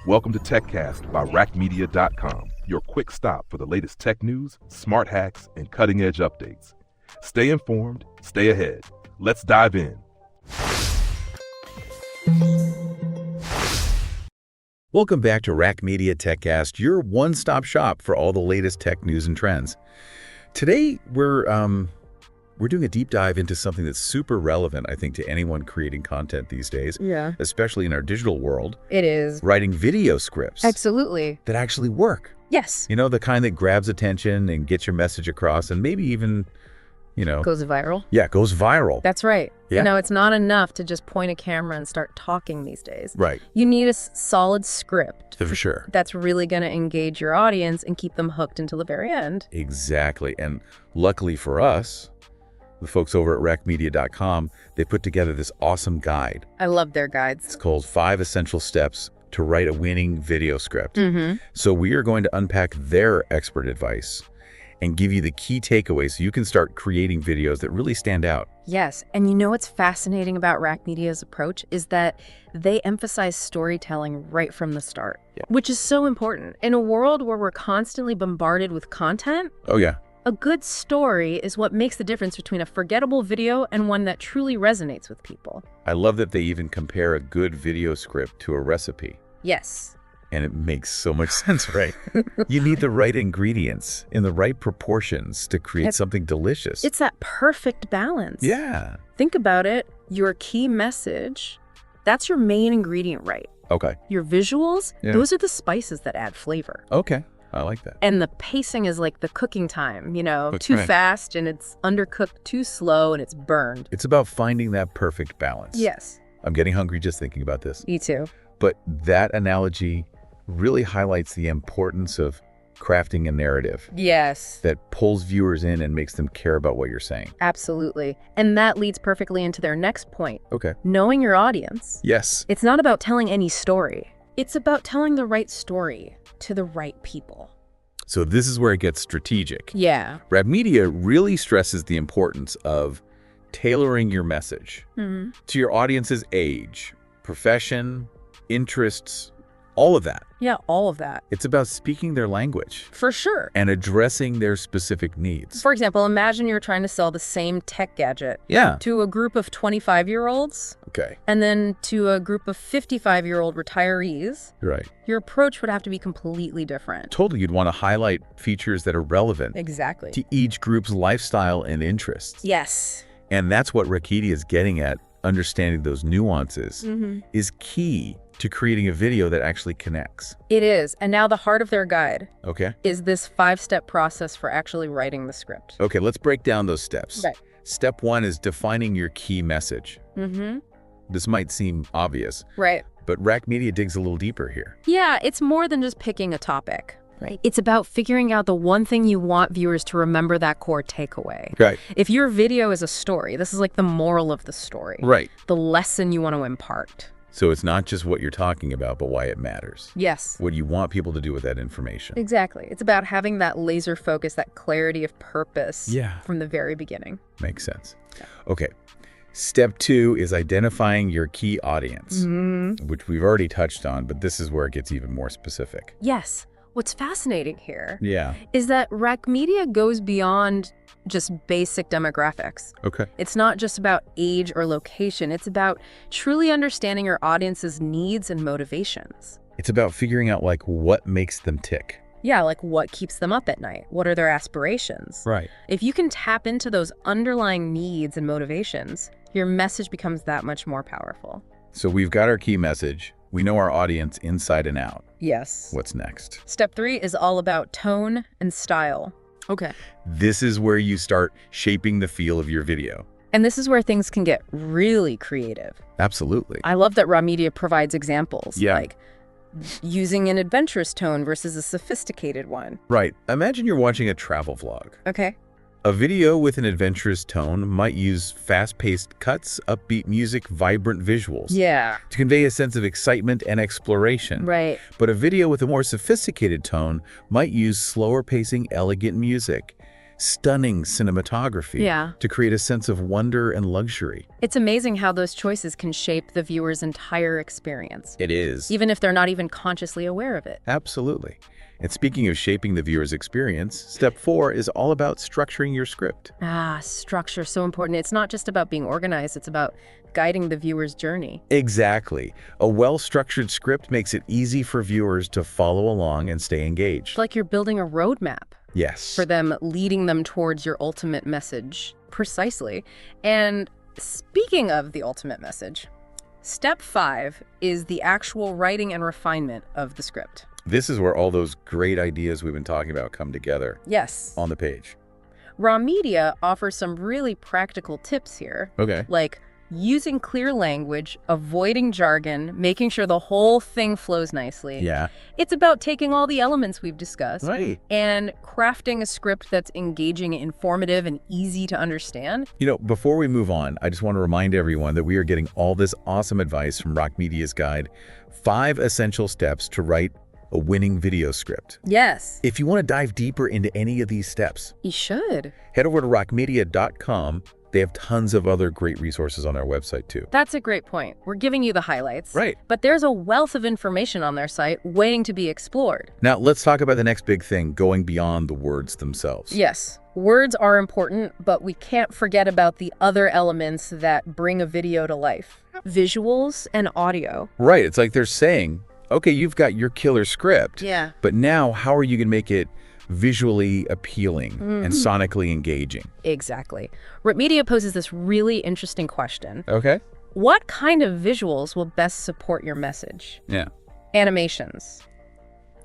Welcome to TechCast by Raqmedia.com, your quick stop for the latest tech news, smart hacks, and cutting-edge updates. Stay informed, stay ahead. Let's dive in. Welcome back to Raqmedia TechCast, your one-stop shop for all the latest tech news and trends. Today, we're doing a deep dive into something that's super relevant, I think, to anyone creating content these days. Yeah. Especially in our digital world. It is. Writing video scripts. Absolutely. That actually work. Yes. You know, the kind that grabs attention and gets your message across and maybe even, Goes viral. Yeah, goes viral. That's right. Yeah. It's not enough to just point a camera and start talking these days. Right. You need a solid script. For sure. That's really going to engage your audience and keep them hooked until the very end. Exactly. And luckily for us, the folks over at Raqmedia.com, they put together this awesome guide. I love their guides. It's called 5 Essential Steps to Write a Winning Video Script. Mm-hmm. So we are going to unpack their expert advice and give you the key takeaways so you can start creating videos that really stand out. Yes. And you know what's fascinating about Raqmedia's approach is that they emphasize storytelling right from the start, which is so important. In a world where we're constantly bombarded with content, Oh, yeah. a good story is what makes the difference between a forgettable video and one that truly resonates with people. I love that they even compare a good video script to a recipe. Yes. And it makes so much sense, right? You need the right ingredients in the right proportions to create something delicious. It's that perfect balance. Yeah. Think about it. Your key message, that's your main ingredient, right? Okay. Your visuals, Yeah. those are the spices that add flavor. Okay. I like that. And the pacing is like the cooking time, too right. fast and it's undercooked, too slow and it's burned. It's about finding that perfect balance. Yes. I'm getting hungry just thinking about this. Me too. But that analogy really highlights the importance of crafting a narrative Yes. that pulls viewers in and makes them care about what you're saying. Absolutely. And that leads perfectly into their next point. Okay. Knowing your audience. Yes. It's not about telling any story. It's about telling the right story to the right people. So this is where it gets strategic. Yeah. Raqmedia really stresses the importance of tailoring your message Mm-hmm. to your audience's age, profession, interests, all of that. Yeah, all of that. It's about speaking their language For sure. and addressing their specific needs. For example, imagine you're trying to sell the same tech gadget Yeah. to a group of 25-year-olds Okay. and then to a group of 55-year-old retirees. Right. Your approach would have to be completely different. Totally, you'd want to highlight features that are relevant Exactly. to each group's lifestyle and interests. Yes. And that's what Raqmedia is getting at. Understanding those nuances Mm-hmm. is key to creating a video that actually connects. It is. And now the heart of their guide Okay? is this 5-step process for actually writing the script. Okay, let's break down those steps. Right. Step 1 is defining your key message. Mm-hmm. This might seem obvious, Right. but Raqmedia digs a little deeper here. Yeah, it's more than just picking a topic. Right. It's about figuring out the one thing you want viewers to remember, that core takeaway. Right. If your video is a story, this is like the moral of the story. Right. The lesson you want to impart. So it's not just what you're talking about, but why it matters. Yes. What you want people to do with that information. Exactly. It's about having that laser focus, that clarity of purpose from the very beginning. Makes sense. Okay. Step 2 is identifying your key audience, which we've already touched on, but this is where it gets even more specific. Yes. What's fascinating here Yeah. is that Raqmedia goes beyond just basic demographics. Okay. It's not just about age or location. It's about truly understanding your audience's needs and motivations. It's about figuring out what makes them tick. Yeah, like what keeps them up at night? What are their aspirations? Right. If you can tap into those underlying needs and motivations, your message becomes that much more powerful. So we've got our key message. We know our audience inside and out. Yes. What's next? Step 3 is all about tone and style. Okay. This is where you start shaping the feel of your video. And this is where things can get really creative. Absolutely. I love that Raqmedia provides examples, Yeah. like using an adventurous tone versus a sophisticated one. Right. Imagine you're watching a travel vlog. Okay. A video with an adventurous tone might use fast-paced cuts, upbeat music, vibrant visuals Yeah. to convey a sense of excitement and exploration. Right. But a video with a more sophisticated tone might use slower pacing, elegant music stunning cinematography Yeah. to create a sense of wonder and luxury. It's amazing how those choices can shape the viewer's entire experience, It is. even if they're not even consciously aware of it. Absolutely. And speaking of shaping the viewer's experience, step 4 is all about structuring your script. Structure, so important. It's not just about being organized, it's about guiding the viewer's journey. Exactly. A well-structured script makes it easy for viewers to follow along and stay engaged. It's like you're building a roadmap Yes. for them, leading them towards your ultimate message. Precisely. And speaking of the ultimate message, step 5 is the actual writing and refinement of the script. This is where all those great ideas we've been talking about come together Yes. on the page. Raqmedia offers some really practical tips here, Okay. like using clear language, avoiding jargon, making sure the whole thing flows nicely. Yeah. It's about taking all the elements we've discussed Right. and crafting a script that's engaging, informative, and easy to understand. You know, before we move on, I just want to remind everyone that we are getting all this awesome advice from Raqmedia's guide, 5 essential steps to write a winning video script. Yes. If you want to dive deeper into any of these steps, You should. head over to raqmedia.com. They have tons of other great resources on their website too. That's a great point. We're giving you the highlights. Right. But there's a wealth of information on their site waiting to be explored. Now, let's talk about the next big thing, going beyond the words themselves. Yes, words are important, but we can't forget about the other elements that bring a video to life. Visuals and audio. Right. It's like they're saying, okay, you've got your killer script, Yeah. but now how are you going to make it visually appealing and sonically engaging? Exactly. Raqmedia poses this really interesting question. Okay. What kind of visuals will best support your message? Yeah. Animations,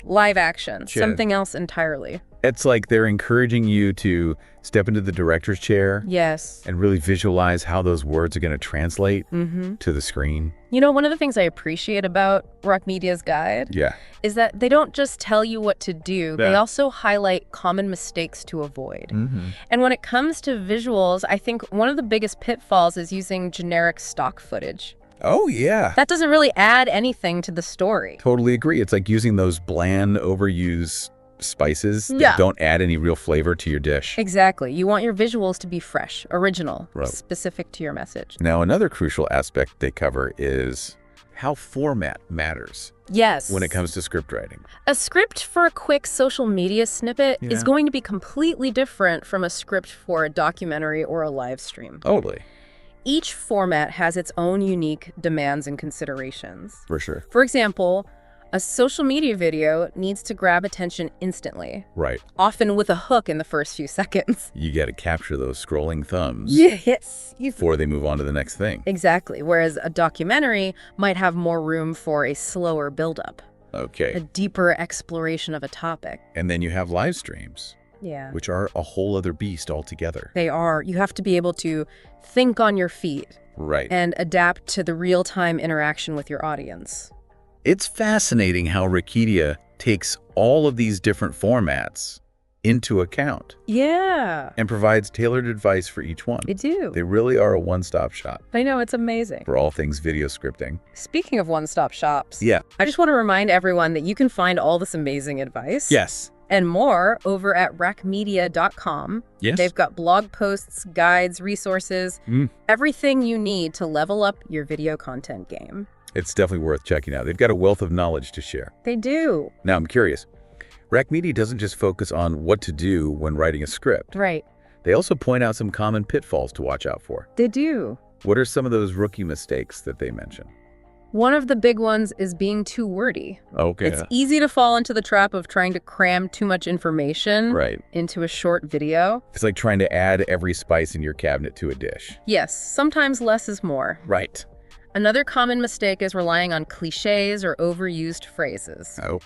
live action, Sure. something else entirely. It's like they're encouraging you to step into the director's chair Yes. and really visualize how those words are going to translate Mm-hmm. to the screen. You know, one of the things I appreciate about Raqmedia's guide Yeah. is that they don't just tell you what to do, they Yeah. also highlight common mistakes to avoid. Mm-hmm. And when it comes to visuals, I think one of the biggest pitfalls is using generic stock footage. Oh, yeah. That doesn't really add anything to the story. Totally agree. It's like using those bland, overused spices that Yeah. don't add any real flavor to your dish. Exactly. You want your visuals to be fresh, original, Right. specific to your message. Now, another crucial aspect they cover is how format matters Yes. when it comes to script writing. A script for a quick social media snippet Yeah. is going to be completely different from a script for a documentary or a live stream. Totally. Each format has its own unique demands and considerations. For sure. For example, a social media video needs to grab attention instantly, Right. often with a hook in the first few seconds. You got to capture those scrolling thumbs Yes. before they move on to the next thing. Exactly. Whereas a documentary might have more room for a slower buildup, a Okay. deeper exploration of a topic. And then you have live streams, Yeah. which are a whole other beast altogether. They are. You have to be able to think on your feet Right. and adapt to the real-time interaction with your audience. It's fascinating how Raqmedia takes all of these different formats into account Yeah, and provides tailored advice for each one. they do. They really are a one-stop shop I know, it's amazing. for all things video scripting. Speaking of one-stop shops, Yeah. I just want to remind everyone that you can find all this amazing advice Yes. and more over at raqmedia.com. Yes. They've got blog posts, guides, resources, everything you need to level up your video content game. It's definitely worth checking out. They've got a wealth of knowledge to share. They do. Now, I'm curious. Raqmedia doesn't just focus on what to do when writing a script. Right. They also point out some common pitfalls to watch out for. They do. What are some of those rookie mistakes that they mention? One of the big ones is being too wordy. Okay. It's easy to fall into the trap of trying to cram too much information Right. into a short video. It's like trying to add every spice in your cabinet to a dish. Yes, sometimes less is more. Right. Another common mistake is relying on cliches or overused phrases. Oh.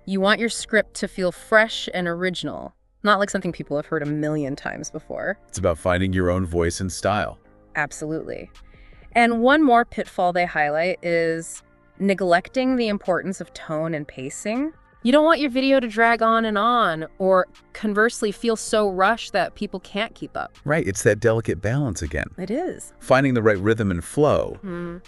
You want your script to feel fresh and original, not like something people have heard a million times before. It's about finding your own voice and style. Absolutely. And one more pitfall they highlight is neglecting the importance of tone and pacing. You don't want your video to drag on, or conversely feel so rushed that people can't keep up. Right. It's that delicate balance again. It is. Finding the right rhythm and flow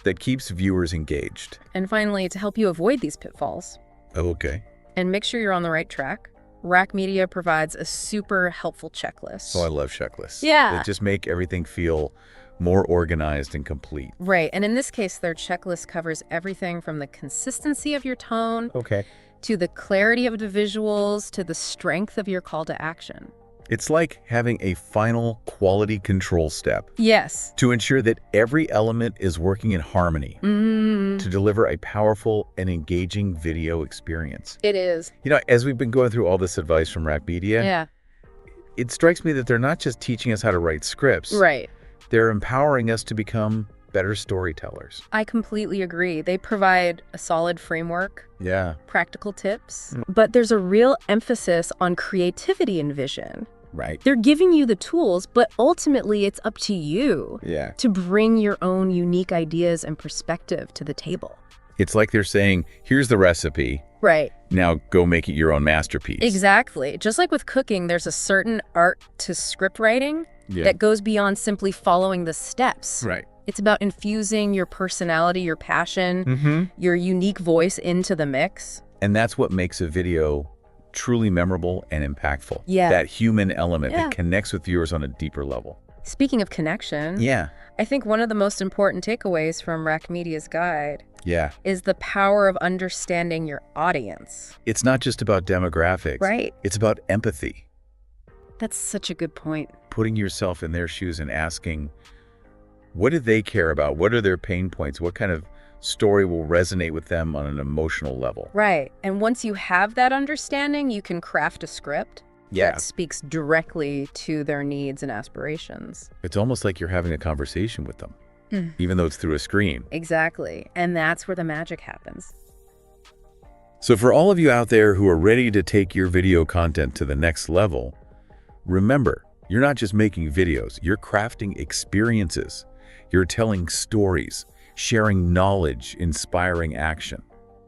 that keeps viewers engaged. And finally, to help you avoid these pitfalls Oh, okay. and make sure you're on the right track, Raqmedia provides a super helpful checklist. Oh, I love checklists. Yeah. They just make everything feel more organized and complete. Right. And in this case, their checklist covers everything from the consistency of your tone Okay. to the clarity of the visuals to the strength of your call to action. It's like having a final quality control step Yes. to ensure that every element is working in harmony to deliver a powerful and engaging video experience. It is. You know, as we've been going through all this advice from Raqmedia, Yeah. it strikes me that they're not just teaching us how to write scripts. Right. They're empowering us to become better storytellers. I completely agree. They provide a solid framework, Yeah. practical tips, but there's a real emphasis on creativity and vision. Right. They're giving you the tools, but ultimately it's up to you Yeah. to bring your own unique ideas and perspective to the table. It's like they're saying, here's the recipe. Right. Now go make it your own masterpiece. Exactly. Just like with cooking, there's a certain art to script writing that goes beyond simply following the steps. Right. It's about infusing your personality, your passion, your unique voice into the mix. And that's what makes a video truly memorable and impactful. Yeah. That human element Yeah. that connects with viewers on a deeper level. Speaking of connection, Yeah. I think one of the most important takeaways from Raqmedia's guide Yeah. is the power of understanding your audience. It's not just about demographics. Right. It's about empathy. That's such a good point. Putting yourself in their shoes and asking, what do they care about? What are their pain points? What kind of story will resonate with them on an emotional level? Right. And once you have that understanding, you can craft a script that speaks directly to their needs and aspirations. It's almost like you're having a conversation with them, even though it's through a screen. Exactly. And that's where the magic happens. So for all of you out there who are ready to take your video content to the next level, remember, you're not just making videos, you're crafting experiences. You're telling stories, sharing knowledge, inspiring action.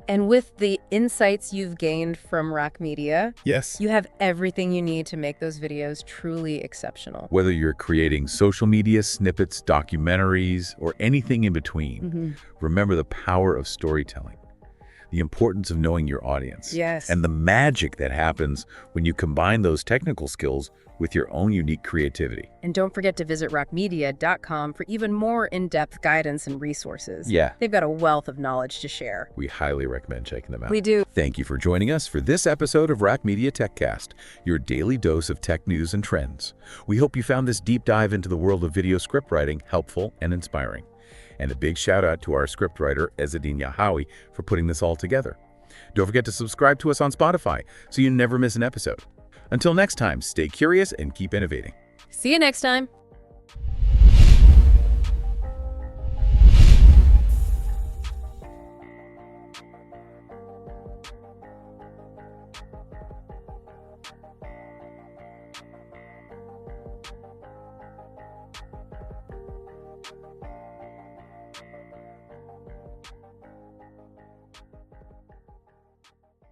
And with the insights you've gained from Raqmedia, Yes. you have everything you need to make those videos truly exceptional. Whether you're creating social media snippets, documentaries, or anything in between, remember the power of storytelling, the importance of knowing your audience, Yes. and the magic that happens when you combine those technical skills with your own unique creativity. And don't forget to visit raqmedia.com for even more in-depth guidance and resources. Yeah. They've got a wealth of knowledge to share. We highly recommend checking them out. We do. Thank you for joining us for this episode of Raqmedia TechCast, your daily dose of tech news and trends. We hope you found this deep dive into the world of video script writing helpful and inspiring. And a big shout out to our scriptwriter, Ezzedine Yahawi, for putting this all together. Don't forget to subscribe to us on Spotify so you never miss an episode. Until next time, stay curious and keep innovating. See you next time.